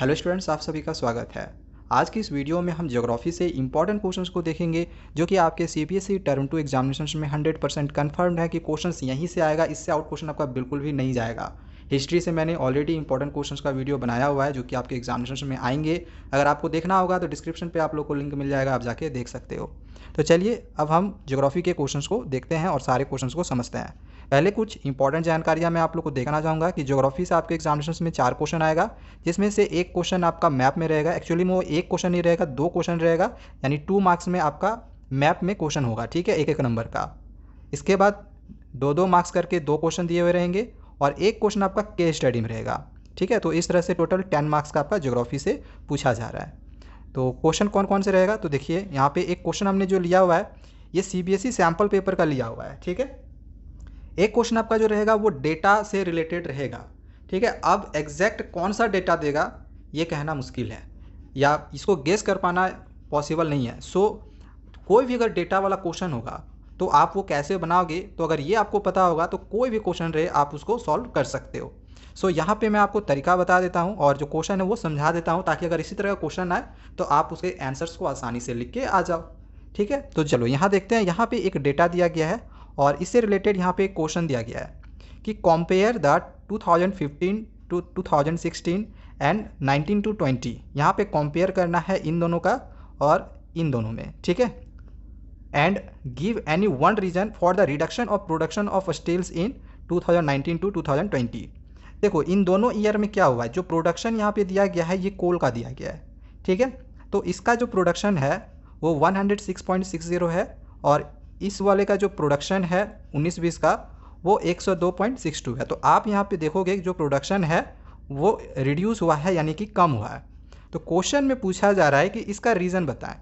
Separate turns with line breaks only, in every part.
Hello students, आप सभी का स्वागत है। आज की इस वीडियो में हम ज्योग्राफी से इंपॉर्टेंट क्वेश्चंस को देखेंगे जो कि आपके सीपीएसई टर्म 2 एग्जामिनेशन में 100% कन्फर्म्ड है कि क्वेश्चंस यहीं से आएगा, इससे आउट क्वेश्चन आपका बिल्कुल भी नहीं जाएगा। हिस्ट्री से मैंने ऑलरेडी इंपॉर्टेंट क्वेश्चंस का वीडियो बनाया हुआ है जो कि आपके एग्जामिनेशन में आएंगे। अगर आपको देखना होगा तो डिस्क्रिप्शन पर आप लोग को लिंक मिल जाएगा, आप जाके देख सकते हो। तो चलिए अब हम ज्योग्राफी के क्वेश्चंस को देखते हैं और सारे क्वेश्चंस को समझते हैं। पहले कुछ इंपॉर्टेंट जानकारियां मैं आप लोग को देखना चाहूँगा कि ज्योग्राफी से आपके एग्जामिनेशन में 4 क्वेश्चन आएगा, जिसमें से एक क्वेश्चन आपका मैप में रहेगा। एक्चुअली में वो एक क्वेश्चन नहीं रहेगा, 2 क्वेश्चन रहेगा, यानी 2 मार्क्स में आपका मैप में क्वेश्चन होगा, ठीक है, एक एक नंबर का। इसके बाद 2-2 मार्क्स करके 2 क्वेश्चन दिए हुए रहेंगे और एक क्वेश्चन आपका केस स्टडी में रहेगा, ठीक है। तो इस तरह से टोटल 10 मार्क्स का आपका ज्योग्राफी से पूछा जा रहा है। तो क्वेश्चन कौन कौन से रहेगा, तो देखिए यहाँ पे एक क्वेश्चन हमने जो लिया हुआ है ये सीबीएसई सैम्पल पेपर का लिया हुआ है, ठीक है। एक क्वेश्चन आपका जो रहेगा वो डेटा से रिलेटेड रहेगा, ठीक है। अब एग्जैक्ट कौन सा डेटा देगा ये कहना मुश्किल है या इसको गेस कर पाना पॉसिबल नहीं है। सो कोई भी अगर डेटा वाला क्वेश्चन होगा तो आप वो कैसे बनाओगे, तो अगर ये आपको पता होगा तो कोई भी क्वेश्चन रहे आप उसको सॉल्व कर सकते हो। सो यहाँ पे मैं आपको तरीका बता देता हूँ और जो क्वेश्चन है वो समझा देता हूँ, ताकि अगर इसी तरह का क्वेश्चन आए तो आप उसके आंसर्स को आसानी से लिख के आ जाओ, ठीक है। तो चलो यहाँ देखते हैं। यहाँ पे एक डेटा दिया गया है और इससे रिलेटेड यहाँ पे एक क्वेश्चन दिया गया है कि compare the 2015 to 2016 and 19 to 20। यहाँ पे कंपेयर करना है इन दोनों का और इन दोनों में, ठीक है। And give any one reason for the reduction of production of steels in 2019 to 2020। देखो इन दोनों ईयर में क्या हुआ है, जो प्रोडक्शन यहाँ पे दिया गया है ये कोल का दिया गया है, ठीक है। तो इसका जो प्रोडक्शन है वो 106.60 है और इस वाले का जो प्रोडक्शन है 19-20 का वो 102.62 है। तो आप यहाँ पे देखोगे जो प्रोडक्शन है वो रिड्यूस हुआ है, यानी कि कम हुआ है। तो क्वेश्चन में पूछा जा रहा है कि इसका रीज़न बताएं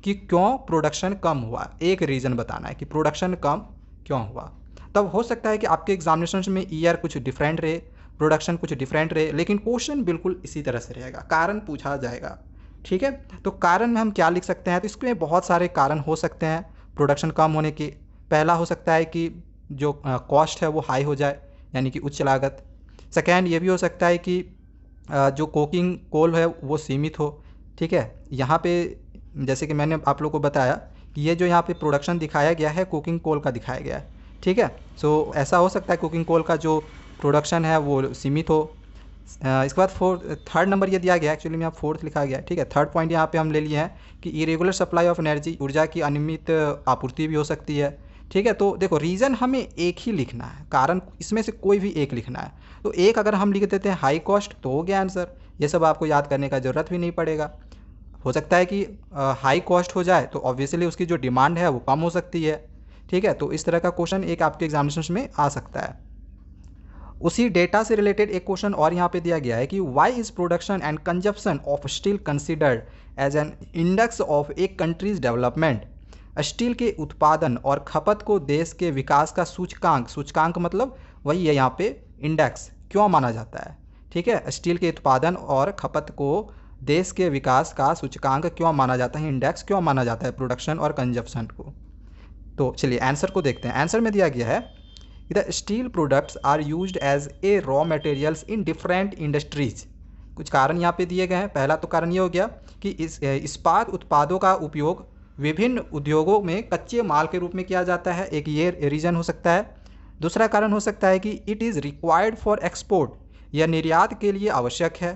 कि क्यों प्रोडक्शन कम हुआ। एक रीज़न बताना है कि प्रोडक्शन कम क्यों हुआ। तब हो सकता है कि आपके एग्जामिनेशन में ईयर कुछ डिफरेंट रहे, प्रोडक्शन कुछ डिफरेंट रहे, लेकिन क्वेश्चन बिल्कुल इसी तरह से रहेगा, कारण पूछा जाएगा, ठीक है। तो कारण में हम क्या लिख सकते हैं, तो इसमें बहुत सारे कारण हो सकते हैं प्रोडक्शन कम होने के। पहला हो सकता है कि जो कॉस्ट है वो हाई हो जाए, यानी कि उच्च लागत। सेकेंड ये भी हो सकता है कि जो कोकिंग कोल है वो सीमित हो, ठीक है। यहाँ पे जैसे कि मैंने आप लोग को बताया कि ये जो यहाँ पे प्रोडक्शन दिखाया गया है कुकिंग कोल का दिखाया गया है, ठीक है। सो ऐसा हो सकता है कुकिंग कोल का जो प्रोडक्शन है वो सीमित हो। इसके बाद थर्ड नंबर ये दिया गया, एक्चुअली में यहाँ फोर्थ लिखा गया है, ठीक है। थर्ड पॉइंट यहाँ पे हम ले लिए हैं कि इरेगुलर सप्लाई ऑफ एनर्जी, ऊर्जा की अनियमित आपूर्ति भी हो सकती है, ठीक है। तो देखो रीज़न हमें एक ही लिखना है, कारण इसमें से कोई भी एक लिखना है। तो एक अगर हम लिख देते हैं हाई कॉस्ट तो हो गया आंसर, ये सब आपको याद करने का ज़रूरत भी नहीं पड़ेगा। हो सकता है कि हाई कॉस्ट हो जाए तो ऑब्वियसली उसकी जो डिमांड है वो कम हो सकती है, ठीक है। तो इस तरह का क्वेश्चन एक आपके एग्जामिनेशन में आ सकता है। उसी डेटा से रिलेटेड एक क्वेश्चन और यहाँ पे दिया गया है कि why is production and consumption of steel considered as an index of a countries development. Steel के उत्पादन और खपत को देश के विकास का सूचकांक, सूचकांक मतलब वही है यहाँ पे इंडेक्स, क्यों माना जाता है, ठीक है। स्टील के उत्पादन और खपत को देश के विकास का सूचकांक क्यों माना जाता है, इंडेक्स क्यों माना जाता है प्रोडक्शन और कंजप्शन को। तो चलिए आंसर को देखते हैं। आंसर में दिया गया है the steel products are used as a raw materials in different industries. कुछ कारण यहाँ पे दिए गए हैं। पहला तो कारण ये हो गया कि इस्पात उत्पादों का उपयोग विभिन्न उद्योगों में कच्चे माल के रूप में किया जाता है, एक ये रीज़न हो सकता है। दूसरा कारण हो सकता है कि it is required for export, यह निर्यात के लिए आवश्यक है।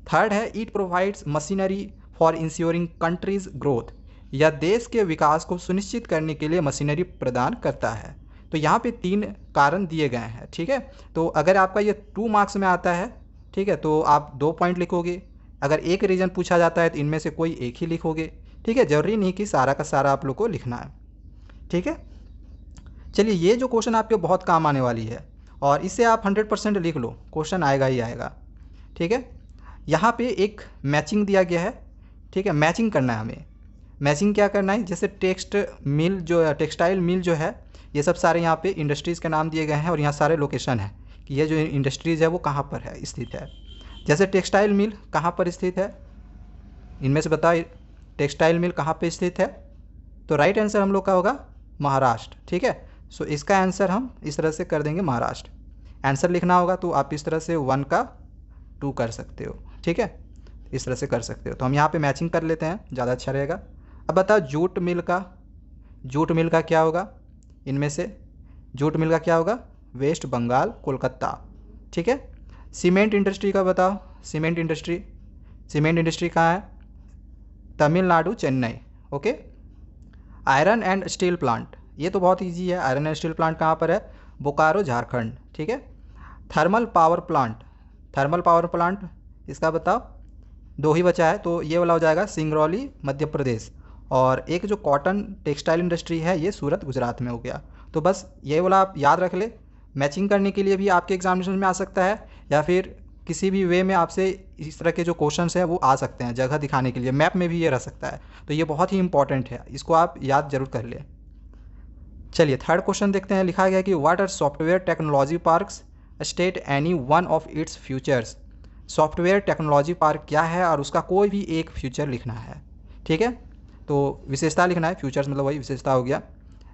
थर्ड है it provides machinery for ensuring countries growth, यह देश के विकास को सुनिश्चित करने के लिए मशीनरी प्रदान करता है। तो यहाँ पे 3 कारण दिए गए हैं, ठीक है। तो अगर आपका ये 2 मार्क्स में आता है, ठीक है, तो आप 2 पॉइंट लिखोगे। अगर एक रीज़न पूछा जाता है तो इनमें से कोई एक ही लिखोगे, ठीक है। ज़रूरी नहीं कि सारा का सारा आप लोग को लिखना है, ठीक है। चलिए ये जो क्वेश्चन आपके बहुत काम आने वाली है और इसे आप 100% लिख लो, क्वेश्चन आएगा ही आएगा, ठीक है। यहाँ पे एक मैचिंग दिया गया है, ठीक है। मैचिंग करना है हमें। मैचिंग क्या करना है, जैसे टेक्सटाइल मिल जो है ये सब सारे यहाँ पे इंडस्ट्रीज़ के नाम दिए गए हैं और यहाँ सारे लोकेशन है कि ये जो इंडस्ट्रीज़ है वो कहाँ पर है स्थित है। जैसे टेक्सटाइल मिल कहाँ पर स्थित है, इनमें से बताओ टेक्सटाइल मिल कहाँ पे स्थित है। तो राइट आंसर हम लोग का होगा महाराष्ट्र, ठीक है। सो इसका आंसर हम इस तरह से कर देंगे महाराष्ट्र। आंसर लिखना होगा तो आप इस तरह से 1 का 2 कर सकते हो। ठीक है, इस तरह से कर सकते हो। तो हम यहाँ पे मैचिंग कर लेते हैं, ज़्यादा अच्छा रहेगा। अब बताओ जूट मिल का क्या होगा, इनमें से जूट मिल का क्या होगा, वेस्ट बंगाल कोलकाता, ठीक है। सीमेंट इंडस्ट्री का बताओ, सीमेंट इंडस्ट्री कहाँ है, Tamil Nadu Chennai, okay. Iron and steel plant, ये तो बहुत इजी है, आयरन एंड स्टील प्लांट कहाँ पर है, बोकारो झारखंड, ठीक है। थर्मल पावर प्लांट इसका बताओ, दो ही बचा है, तो ये वाला हो जाएगा सिंगरौली मध्य प्रदेश, और एक जो कॉटन टेक्सटाइल इंडस्ट्री है ये सूरत गुजरात में हो गया। तो बस ये वाला आप याद रख ले, मैचिंग करने के लिए भी आपके एग्जामिनेशन में आ सकता है, या फिर किसी भी वे में आपसे इस तरह के जो क्वेश्चंस हैं वो आ सकते हैं, जगह दिखाने के लिए मैप में भी ये रह सकता है। तो ये बहुत ही इंपॉर्टेंट है, इसको आप याद जरूर कर लें। चलिए थर्ड क्वेश्चन देखते हैं, लिखा गया कि what are software technology parks, state any one of its features. Software technology park क्या है और उसका कोई भी एक फ्यूचर लिखना है, ठीक है। तो विशेषता लिखना है, फ्यूचर्स मतलब वही विशेषता हो गया।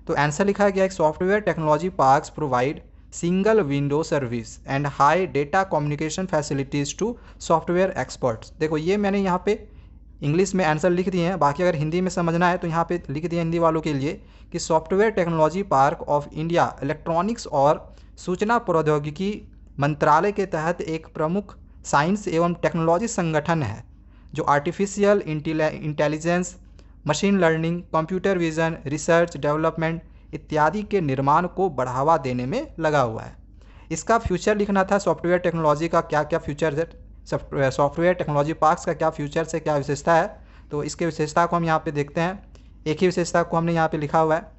तो आंसर लिखा गया है software technology parks provide single window service and high data communication facilities to software experts. देखो ये मैंने यहाँ पे इंग्लिश में आंसर लिख दिए हैं, बाकी अगर हिंदी में समझना है तो यहाँ पे लिख दिए हिंदी वालों के लिए कि software technology park of India electronics और सूचना प्रौद्योगिकी मंत्रालय के तहत एक प्रमुख साइंस एवं टेक्नोलॉजी संगठन है जो artificial intelligence, machine learning, computer vision, research development इत्यादि के निर्माण को बढ़ावा देने में लगा हुआ है। इसका फ्यूचर लिखना था, सॉफ्टवेयर टेक्नोलॉजी का क्या क्या फ्यूचर है, सॉफ्टवेयर टेक्नोलॉजी पार्क्स का क्या फ्यूचर्स है, क्या विशेषता है। तो इसके विशेषता को हम यहाँ पे देखते हैं। एक ही विशेषता को हमने यहाँ पे लिखा हुआ है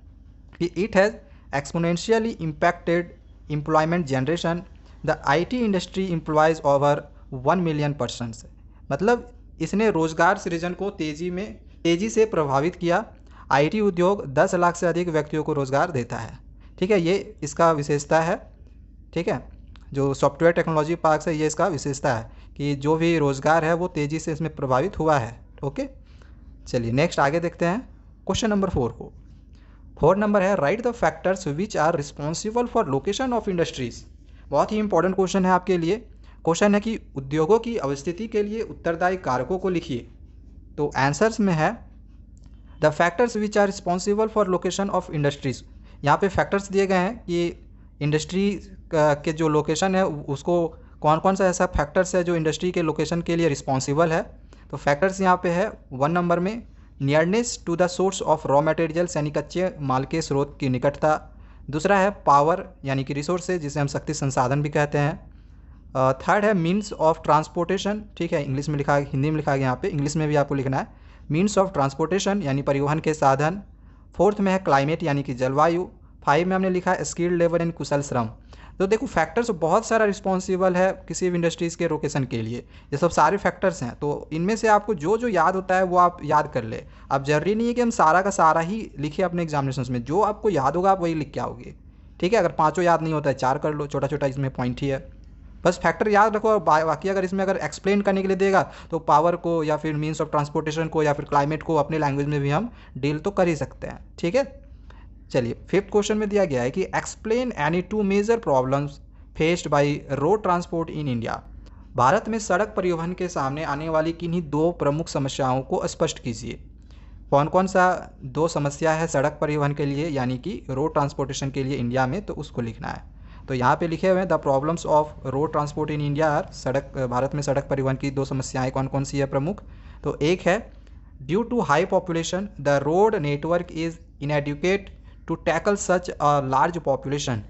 कि it has exponentially impacted employment generation, the IT industry employees over 1 million persons. मतलब इसने रोजगार सृजन को तेज़ी से प्रभावित किया। IT उद्योग 10 लाख से अधिक व्यक्तियों को रोजगार देता है, ठीक है, ये इसका विशेषता है, ठीक है। जो सॉफ्टवेयर टेक्नोलॉजी पार्क है ये इसका विशेषता है कि जो भी रोज़गार है वो तेज़ी से इसमें प्रभावित हुआ है, ओके। चलिए नेक्स्ट आगे देखते हैं क्वेश्चन नंबर 4 को। 4 नंबर है write the factors which are responsible for location of industries. बहुत ही इंपॉर्टेंट क्वेश्चन है आपके लिए। क्वेश्चन है कि उद्योगों की अवस्थिति के लिए उत्तरदायी कारकों को लिखिए। तो आंसर्स में है the factors which are responsible for location of industries. यहाँ पे फैक्टर्स दिए गए हैं कि इंडस्ट्री के जो लोकेशन है उसको कौन कौन सा ऐसा फैक्टर्स है जो इंडस्ट्री के लोकेशन के लिए रिस्पॉन्सिबल है। तो फैक्टर्स यहाँ पे है 1 नंबर में nearness to the source of raw materials यानी कच्चे माल के स्रोत की निकटता। दूसरा है पावर यानी कि रिसोर्सेज जिसे हम शक्ति संसाधन भी कहते हैं। थर्ड है मीन्स ऑफ ट्रांसपोर्टेशन, ठीक है, इंग्लिश में लिखा है, हिंदी में लिखा है यहाँ पे, इंग्लिश में भी आपको लिखना है मीन्स ऑफ ट्रांसपोर्टेशन यानी परिवहन के साधन। फोर्थ में है क्लाइमेट यानी कि जलवायु। 5 में हमने लिखा है स्किल्ड लेबर एंड कुशल श्रम। तो देखो फैक्टर्स बहुत सारा रिस्पॉन्सिबल है किसी भी इंडस्ट्रीज़ के लोकेशन के लिए, ये सब सारे फैक्टर्स हैं। तो इनमें से आपको जो जो याद होता है वो आप याद कर ले। अब जरूरी नहीं है कि हम सारा का सारा ही लिखे अपने एग्जामिनेशन में, जो आपको याद होगा आप वही लिख के आओगे, ठीक है। अगर 5 याद नहीं होता है 4 कर लो, छोटा छोटा इसमें पॉइंट ही है, बस फैक्टर याद रखो। और बाकी अगर इसमें अगर एक्सप्लेन करने के लिए देगा तो पावर को या फिर मीन्स ऑफ ट्रांसपोर्टेशन को या फिर क्लाइमेट को अपने लैंग्वेज में भी हम डील तो कर ही सकते हैं, ठीक है। चलिए 5th क्वेश्चन में दिया गया है कि explain any 2 major problems faced by road transport in India. Bharat में सड़क परिवहन के सामने आने वाली किन्हीं 2 प्रमुख समस्याओं को स्पष्ट कीजिए। कौन कौन सा 2 समस्या है सड़क परिवहन के लिए यानी कि रोड ट्रांसपोर्टेशन के लिए इंडिया में, तो उसको लिखना है। तो यहाँ पे लिखे हुए हैं the problems of road transport in India are, Bharat में सड़क परिवहन की 2 समस्याएं कौन कौन सी है प्रमुख। तो एक है due to high population the road network is inadequate to tackle such a large population.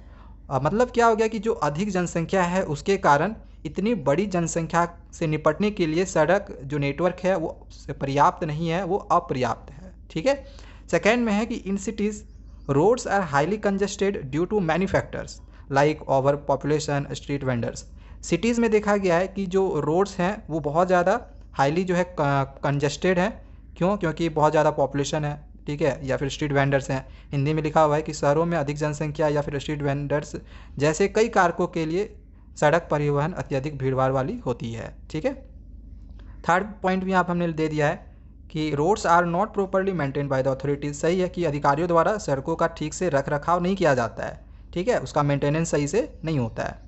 मतलब क्या हो गया कि जो अधिक जनसंख्या है उसके कारण इतनी बड़ी जनसंख्या से निपटने के लिए सड़क जो नेटवर्क है वो पर्याप्त नहीं है, वो अपर्याप्त है, ठीक है। सेकेंड में है कि in cities roads are highly congested due to many factors like over population, street vendors. Cities में देखा गया है कि जो रोड्स हैं वो बहुत ज़्यादा हाईली जो है कंजेस्टेड है, क्यों, क्योंकि बहुत ज़्यादा पॉपुलेशन है, ठीक है, या फिर स्ट्रीट वेंडर्स हैं। हिंदी में लिखा हुआ है कि शहरों में अधिक जनसंख्या या फिर स्ट्रीट वेंडर्स जैसे कई कारकों के लिए सड़क परिवहन अत्यधिक भीड़भाड़ वाली होती है, ठीक है। थर्ड पॉइंट भी यहाँ पर हमने दे दिया है कि roads are not properly maintain by the authorities. सही है कि अधिकारियों द्वारा सड़कों का ठीक से रख रखाव नहीं किया जाता है, ठीक है, उसका मेंटेनेंस सही से नहीं होता है।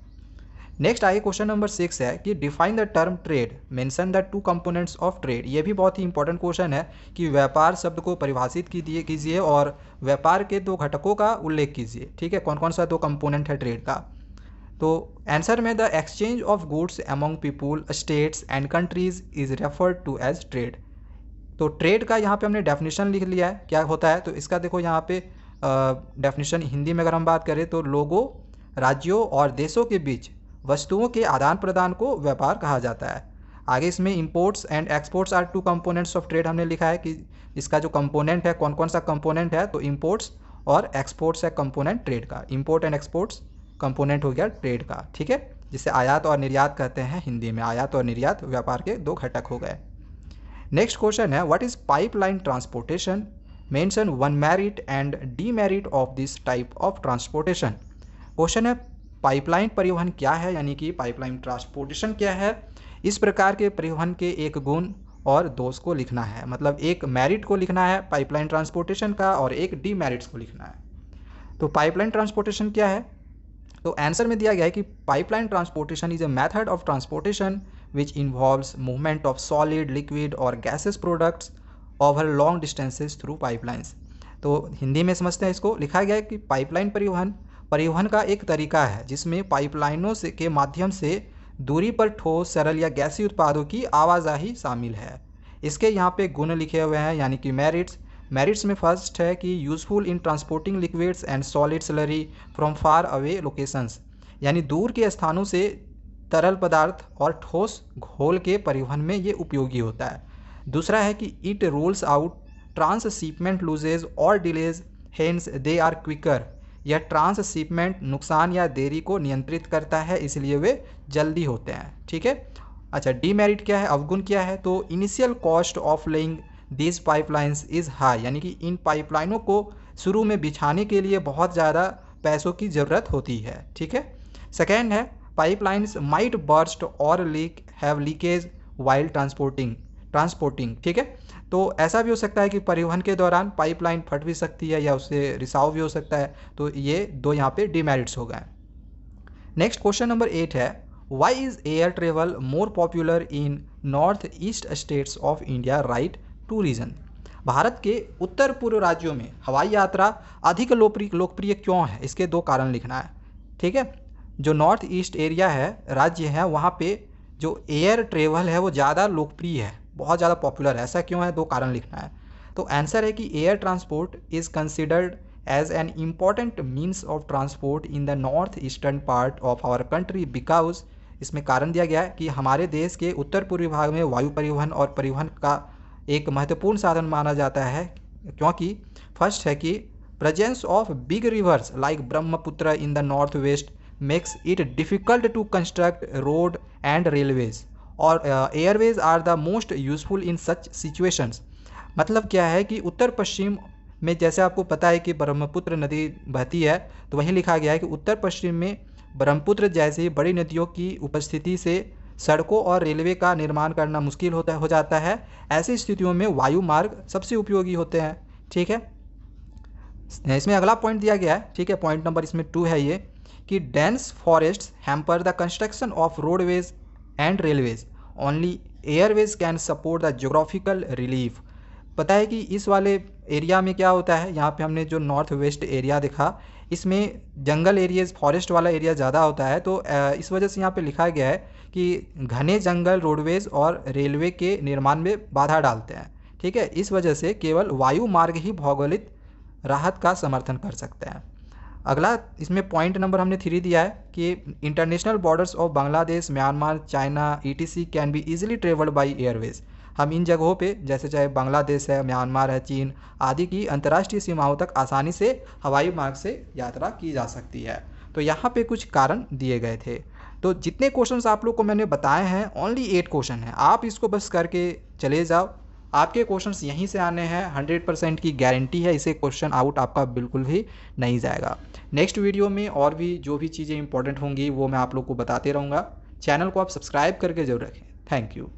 नेक्स्ट आगे क्वेश्चन नंबर 6 है कि define the term trade, mention the two components of trade. ये भी बहुत ही इंपॉर्टेंट क्वेश्चन है कि व्यापार शब्द को परिभाषित कीजिए और व्यापार के दो घटकों का उल्लेख कीजिए। ठीक है, कौन कौन सा दो कंपोनेंट है ट्रेड का। तो आंसर में the exchange of goods among people, states and countries is referred to as trade. तो ट्रेड का यहाँ पे हमने डेफिनेशन लिख लिया है क्या होता है। तो इसका देखो यहाँ पे डेफिनेशन हिंदी में अगर हम बात करें तो लोगों, राज्यों और देशों के बीच वस्तुओं के आदान प्रदान को व्यापार कहा जाता है। आगे इसमें imports and exports are two components of trade हमने लिखा है कि इसका जो कंपोनेंट है कौन कौन सा कंपोनेंट है। तो इंपोर्ट्स और एक्सपोर्ट्स है कंपोनेंट ट्रेड का। इंपोर्ट एंड एक्सपोर्ट्स कंपोनेंट हो गया ट्रेड का। ठीक है, जिसे आयात और निर्यात कहते हैं हिंदी में। आयात और निर्यात व्यापार के दो घटक हो गए। नेक्स्ट क्वेश्चन है what is pipeline transportation, mention one merit and demerit of this type of transportation. Question है पाइपलाइन परिवहन क्या है, यानी कि पाइपलाइन ट्रांसपोर्टेशन क्या है। इस प्रकार के परिवहन के एक गुण और दोष को लिखना है, मतलब एक मेरिट को लिखना है पाइपलाइन ट्रांसपोर्टेशन का और एक डीमेरिट्स को लिखना है। तो पाइपलाइन ट्रांसपोर्टेशन क्या है, तो आंसर में दिया गया है कि pipeline transportation is a method of transportation which involves movement of solid, liquid और gases products over long distances through pipelines. तो हिंदी में समझते हैं इसको। लिखा गया है कि पाइपलाइन परिवहन का एक तरीका है जिसमें पाइपलाइनों से के माध्यम से दूरी पर ठोस, सरल या गैसीय उत्पादों की आवाजाही शामिल है। इसके यहाँ पे गुण लिखे हुए हैं, यानी कि मेरिट्स में फर्स्ट है कि useful in transporting liquids and solid slurry from far away locations, यानी दूर के स्थानों से तरल पदार्थ और ठोस घोल के परिवहन में ये उपयोगी होता है। दूसरा है कि it rules out transshipment losses और delays, hence they are quicker. यह ट्रांसशिपमेंट नुकसान या देरी को नियंत्रित करता है, इसलिए वे जल्दी होते हैं। ठीक है, अच्छा डीमेरिट क्या है, अवगुण क्या है। तो initial cost of laying this pipelines is high, यानी कि इन पाइपलाइनों को शुरू में बिछाने के लिए बहुत ज़्यादा पैसों की ज़रूरत होती है। ठीक है, सेकेंड है पाइपलाइंस माइट बर्स्ट और हैव लीकेज वाइल ट्रांसपोर्टिंग। ठीक है, तो ऐसा भी हो सकता है कि परिवहन के दौरान पाइपलाइन फट भी सकती है या उससे रिसाव भी हो सकता है। तो ये दो यहाँ पे डीमेरिट्स हो गए। नेक्स्ट क्वेश्चन नंबर 8 है why is air travel more popular in north east states of India, write two reason. Bharat के उत्तर पूर्व राज्यों में हवाई यात्रा अधिक लोकप्रिय क्यों है, इसके दो कारण लिखना है। ठीक है, जो नॉर्थ ईस्ट एरिया है, राज्य है, वहाँ पे जो एयर ट्रेवल है वो ज़्यादा लोकप्रिय है, बहुत ज़्यादा पॉपुलर है। ऐसा क्यों है, दो कारण लिखना है। तो आंसर है कि air transport is considered as an important means of transport in the north eastern part of our country because, इसमें कारण दिया गया है कि हमारे देश के उत्तर पूर्वी भाग में वायु परिवहन और परिवहन का एक महत्वपूर्ण साधन माना जाता है, क्योंकि फर्स्ट है कि presence of big rivers like Brahmaputra in the north west makes it difficult to construct road and railways और airways are the most useful in such situations. मतलब क्या है कि उत्तर पश्चिम में जैसे आपको पता है कि ब्रह्मपुत्र नदी बहती है, तो वहीं लिखा गया है कि उत्तर पश्चिम में ब्रह्मपुत्र जैसी बड़ी नदियों की उपस्थिति से सड़कों और रेलवे का निर्माण करना मुश्किल हो जाता है। ऐसी स्थितियों में वायु मार्ग सबसे उपयोगी होते हैं। ठीक है, इसमें अगला पॉइंट दिया गया है। ठीक है, पॉइंट नंबर इसमें 2 है ये कि dense forests hamper the construction of roadways and railways, only Airways can support the geographical relief. पता है कि इस वाले एरिया में क्या होता है, यहाँ पे हमने जो नॉर्थ वेस्ट एरिया देखा, इसमें जंगल एरियाज, फॉरेस्ट वाला एरिया ज़्यादा होता है। तो इस वजह से यहाँ पे लिखा गया है कि घने जंगल रोडवेज और रेलवे के निर्माण में बाधा डालते हैं। ठीक है, इस वजह से केवल वायु मार्ग ही भौगोलिक राहत का समर्थन कर सकते हैं। अगला इसमें पॉइंट नंबर हमने 3 दिया है कि international borders of Bangladesh, Myanmar, China ETC can be easily travelled by Airways. हम इन जगहों पे जैसे चाहे बांग्लादेश है, म्यांमार है, चीन आदि की अंतर्राष्ट्रीय सीमाओं तक आसानी से हवाई मार्ग से यात्रा की जा सकती है। तो यहाँ पे कुछ कारण दिए गए थे। तो जितने क्वेश्चंस आप लोग को मैंने बताए हैं, ओनली 8 क्वेश्चन हैं। आप इसको बस करके चले जाओ, आपके क्वेश्चंस यहीं से आने हैं, 100% की गारंटी है। इसे क्वेश्चन आउट आपका बिल्कुल भी नहीं जाएगा। नेक्स्ट वीडियो में और भी जो भी चीज़ें इंपॉर्टेंट होंगी वो मैं आप लोग को बताते रहूँगा। चैनल को आप सब्सक्राइब करके जरूर रखें। Thank you.